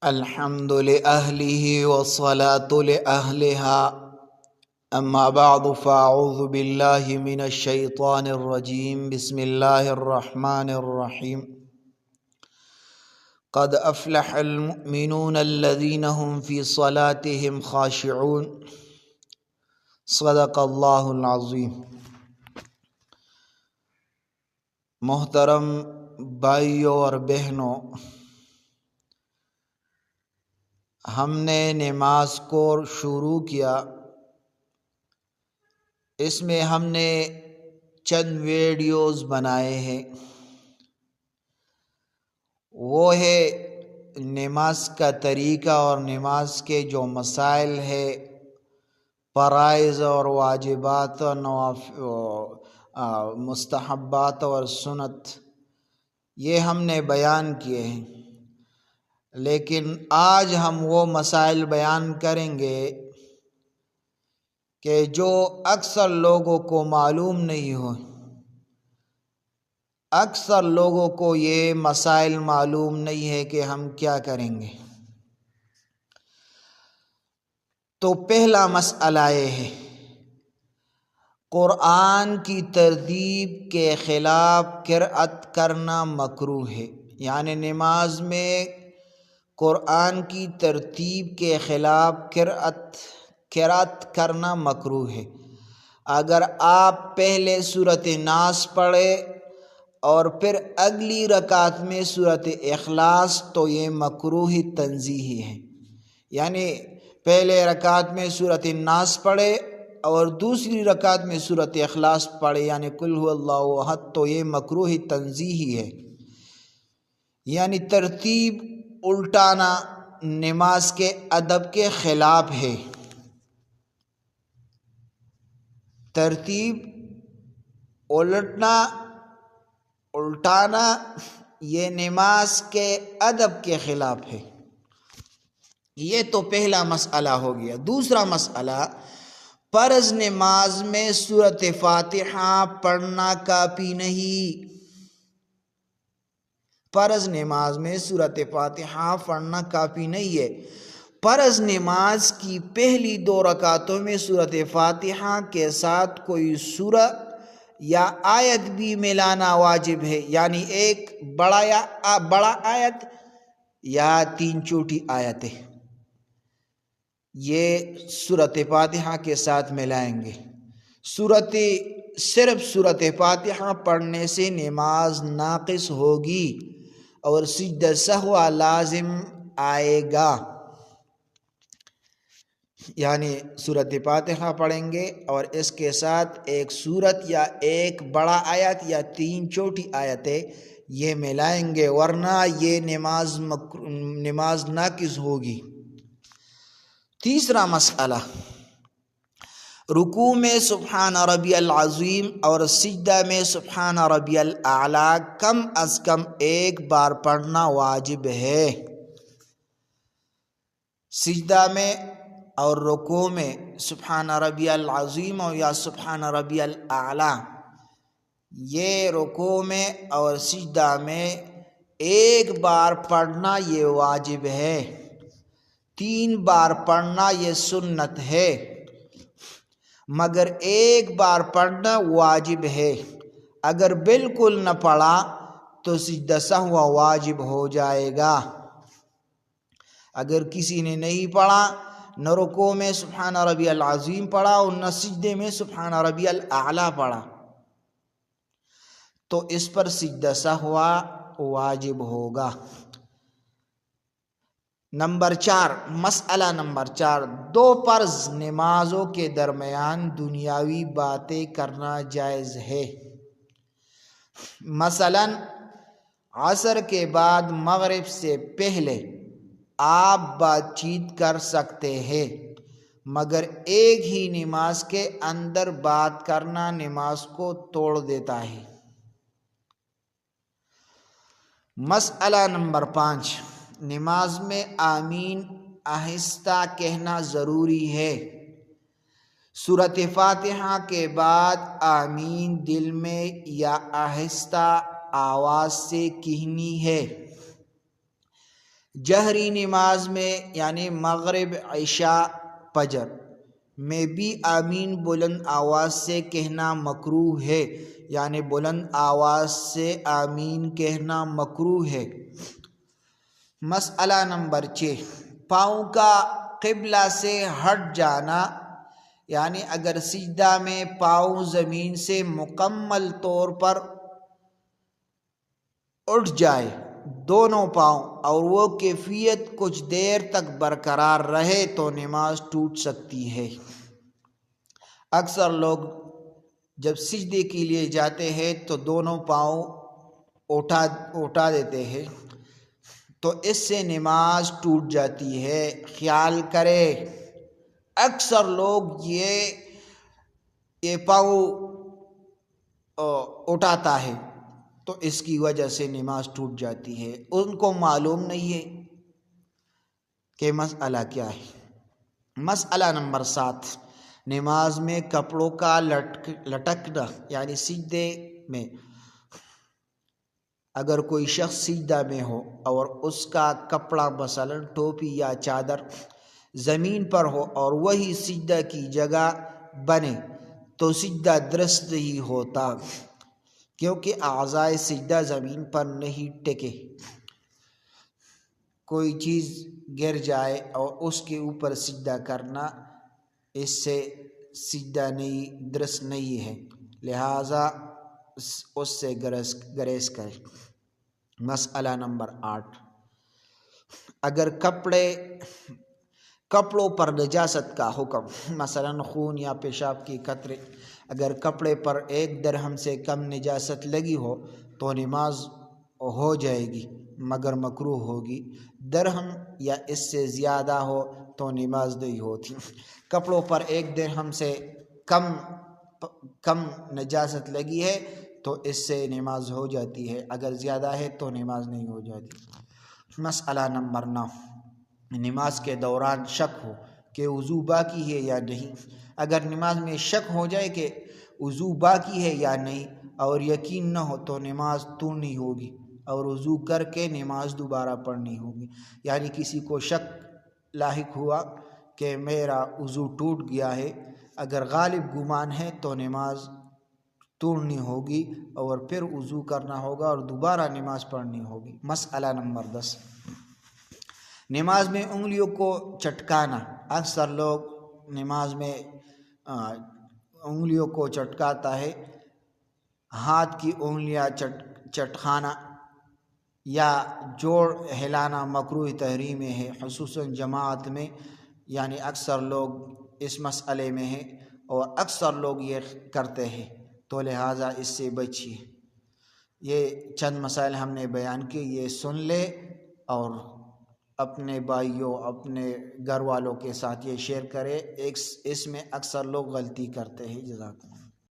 الحمد لأهله والصلاة لأهلها أما بعد فأعوذ بالله من الشيطان الرجيم بسم الله الرحمن الرحيم قد أفلح المؤمنون الذين هم في صلاتهم خاشعون صدق الله العظيم۔ محترم بھائیوں اور بہنوں، ہم نے نماز کو شروع کیا۔ اس میں ہم نے چند ویڈیوز بنائے ہیں، وہ ہے نماز کا طریقہ اور نماز کے جو مسائل ہے، فرائض اور واجبات اور مستحبات اور سنت، یہ ہم نے بیان کیے ہیں۔ لیکن آج ہم وہ مسائل بیان کریں گے کہ جو اکثر لوگوں کو معلوم نہیں ہو۔ اکثر لوگوں کو یہ مسائل معلوم نہیں ہے کہ ہم کیا کریں گے۔ تو پہلا مسئلہ یہ ہے، قرآن کی ترتیب کے خلاف قرأت کرنا مکروہ ہے، یعنی نماز میں قرآن کی ترتیب کے خلاف قرأت کرنا مکروہ ہے۔ اگر آپ پہلے سورۃ ناس پڑھے اور پھر اگلی رکعت میں سورۃ اخلاص تو یہ مکروہ تنزیہی ہے، یعنی پہلے رکعت میں سورۃ ناس پڑھے اور دوسری رکعت میں سورۃ اخلاص پڑھے، یعنی قل هو اللہ احد، تو یہ مکروہ تنزیہی ہے، یعنی ترتیب الٹانا نماز کے ادب کے خلاف ہے۔ ترتیب الٹانا یہ نماز کے ادب کے خلاف ہے۔ یہ تو پہلا مسئلہ ہو گیا۔ دوسرا مسئلہ، فرض نماز میں سورۃ فاتحہ پڑھنا کافی نہیں۔ فرض نماز میں سورۃ فاتحہ پڑھنا کافی نہیں ہے۔ فرض نماز کی پہلی 2 رکعتوں میں سورۃ فاتحہ کے ساتھ کوئی سورہ یا آیت بھی ملانا واجب ہے، یعنی ایک بڑا آیت یا 3 چھوٹی آیتیں، یہ سورۃ فاتحہ کے ساتھ ملائیں گے۔ صرف سورۃ فاتحہ پڑھنے سے نماز ناقص ہوگی اور سجدہ سہو لازم آئے گا، یعنی سورۃ فاتحہ پڑھیں گے اور اس کے ساتھ ایک سورت یا ایک بڑا آیت یا 3 چھوٹی آیتیں یہ ملائیں گے، ورنہ یہ نماز ناقص ہوگی۔ تیسرا مسئلہ، رکوع میں سبحان ربی العظیم اور سجدہ میں سبحان ربی الاعلیٰ کم از کم ایک بار پڑھنا واجب ہے۔ سجدہ میں اور رکوع میں سبحان ربی العظیم یا سبحان ربی الاعلیٰ، یہ رکوع میں اور سجدہ میں ایک بار پڑھنا یہ واجب ہے۔ 3 بار پڑھنا یہ سنت ہے، مگر ایک بار پڑھنا واجب ہے۔ اگر بالکل نہ پڑھا تو سجدہ سہو واجب ہو جائے گا۔ اگر کسی نے نہیں پڑھا، نہ رکوع میں سبحان ربی العظیم پڑھا اور نہ سجدے میں سبحان ربی الاعلیٰ پڑھا، تو اس پر سجدہ سہو واجب ہوگا۔ مسئلہ نمبر 4، 2 فرض نمازوں کے درمیان دنیاوی باتیں کرنا جائز ہے۔ مثلا عصر کے بعد مغرب سے پہلے آپ بات چیت کر سکتے ہیں، مگر ایک ہی نماز کے اندر بات کرنا نماز کو توڑ دیتا ہے۔ مسئلہ نمبر 5، نماز میں آمین آہستہ کہنا ضروری ہے۔ سورۃ فاتحہ کے بعد آمین دل میں یا آہستہ آواز سے کہنی ہے۔ جہری نماز میں یعنی مغرب، عشاء، فجر میں بھی آمین بلند آواز سے کہنا مکروہ ہے، یعنی بلند آواز سے آمین کہنا مکروہ ہے۔ مسئلہ نمبر 6، پاؤں کا قبلہ سے ہٹ جانا، یعنی اگر سجدہ میں پاؤں زمین سے مکمل طور پر اٹھ جائے دونوں پاؤں اور وہ کیفیت کچھ دیر تک برقرار رہے تو نماز ٹوٹ سکتی ہے۔ اکثر لوگ جب سجدے کے لیے جاتے ہیں تو دونوں پاؤں اٹھا دیتے ہیں تو اس سے نماز ٹوٹ جاتی ہے۔ خیال کرے اکثر لوگ یہ پاؤں اٹھاتا ہے تو اس کی وجہ سے نماز ٹوٹ جاتی ہے۔ ان کو معلوم نہیں ہے کہ مسئلہ کیا ہے۔ مسئلہ نمبر 7، نماز میں کپڑوں کا لٹکنا، یعنی سجدے میں اگر کوئی شخص سجدہ میں ہو اور اس کا کپڑا مثلاً ٹوپی یا چادر زمین پر ہو اور وہی سجدہ کی جگہ بنے تو سجدہ درست نہیں ہوتا، کیونکہ اعضائے سجدہ زمین پر نہیں ٹکے۔ کوئی چیز گر جائے اور اس کے اوپر سجدہ کرنا، اس سے سجدہ درست نہیں ہے، لہٰذا اس سے گریز کرے۔ مسئلہ نمبر 8، اگر کپڑوں پر نجاست کا حکم، مثلاً خون یا پیشاب کی قطرے اگر کپڑے پر 1 درہم سے کم نجاست لگی ہو تو نماز ہو جائے گی مگر مکروہ ہوگی، درہم یا اس سے زیادہ ہو تو نماز نہیں ہوتی۔ کپڑوں پر 1 درہم سے کم نجاست لگی ہے تو اس سے نماز ہو جاتی ہے، اگر زیادہ ہے تو نماز نہیں ہو جاتی۔ مسئلہ نمبر 9، نماز کے دوران شک ہو کہ وضو باقی ہے یا نہیں۔ اگر نماز میں شک ہو جائے کہ وضو باقی ہے یا نہیں اور یقین نہ ہو تو نماز توڑنی ہوگی اور وضو کر کے نماز دوبارہ پڑھنی ہوگی۔ یعنی کسی کو شک لاحق ہوا کہ میرا وضو ٹوٹ گیا ہے، اگر غالب گمان ہے تو نماز توڑنی ہوگی اور پھر وضو کرنا ہوگا اور دوبارہ نماز پڑھنی ہوگی۔ مسئلہ نمبر 10، نماز میں انگلیوں کو چٹکانا، اکثر لوگ نماز میں انگلیوں کو چٹکاتا ہے۔ ہاتھ کی انگلیاں چٹکانا یا جوڑ ہلانا مکروہ تحریم ہے، خصوصاً جماعت میں، یعنی اکثر لوگ اس مسئلے میں ہیں اور اکثر لوگ یہ کرتے ہیں تو لہٰذا اس سے بچیے۔ یہ چند مسائل ہم نے بیان کیے، یہ سن لے اور اپنے بھائیوں اپنے گھر والوں کے ساتھ یہ شیئر کرے، اس میں اکثر لوگ غلطی کرتے ہیں۔ جزاک اللہ۔